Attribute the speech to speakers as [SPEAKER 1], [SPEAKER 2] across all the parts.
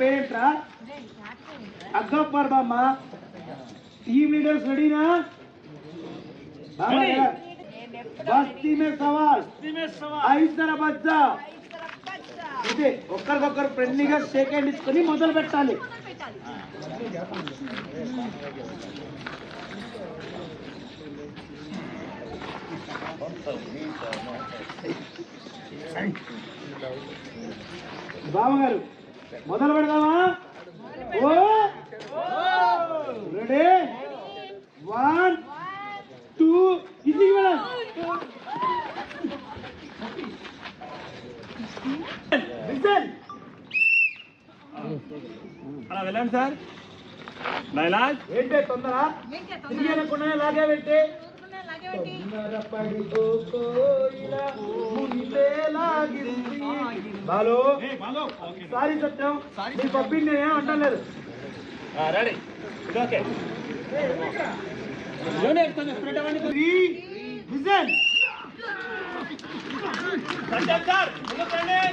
[SPEAKER 1] పేరేంట్రా? అగ్గప్పర్ బామ్మ. Team leaders రెడీనా? బస్తీ మే సవాల్, ఐదర బజ్జా. ఇదే ఒక్కరికొక్కరు ఫ్రెండ్లీగా షేక్ హ్యాండ్ ఇచ్చుకొని మొదలు పెట్టాలి. బావగారు మొదలు పెడదామా? ఓ రెడీ 1 2 ఇది మేడం.
[SPEAKER 2] అలా వెళ్ళండి సార్. డైలాగ్
[SPEAKER 1] ఏంటే తొందర తిరిగేనకుండానే లాగే పెట్టి బాలు. సారీ సత్యం, నీ పబ్బిని నేనేం అంటలేదు.
[SPEAKER 2] Ready okay. సత్యం సార్ ముందుకు రండి.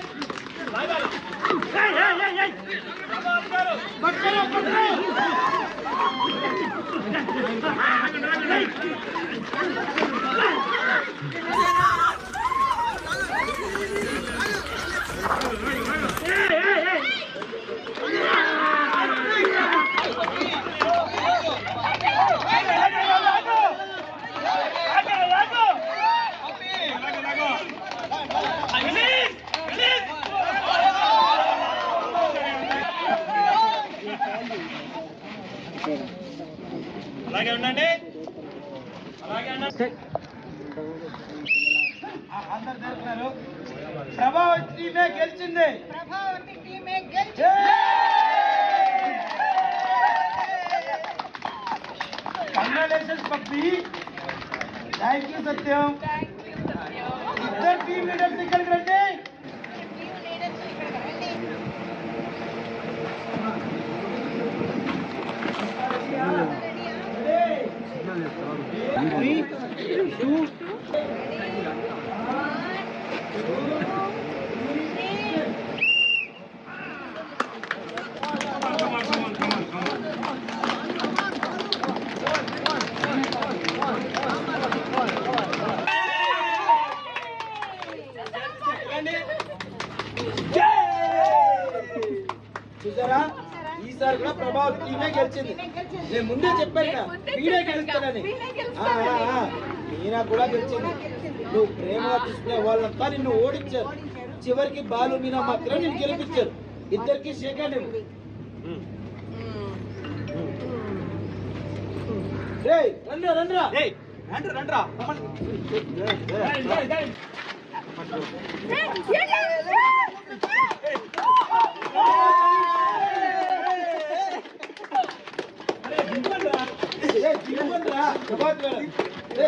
[SPEAKER 2] అలాగే ఉండండి.
[SPEAKER 1] అందరు చేస్తున్నారు. ప్రభావతి టీమే గెలిచింది. Congratulations Pappi. Thank you Satyam. ఇద్దరు టీమ్ లీడర్స్ ఇక్కడికి రండి. చూసారా, ఈసారి కూడా ప్రభావతి టీమే గెలిచింది. నేను ముందే చెప్పాను వీడే గెలుస్తానని. మీనా కూడా గెలిచింది. నువ్వు ప్రేమగా తీసుకునే వాళ్ళంతా నిన్ను ఓడించారు. చివరికి బాలు మీనా మాత్రం నేను గెలిపించారు. ఇద్దరికి షేక్ హ్యాండ్ ఇవ్వు. రండిరా రండిరా రండిరా.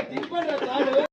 [SPEAKER 1] దింపండి రా చాలు.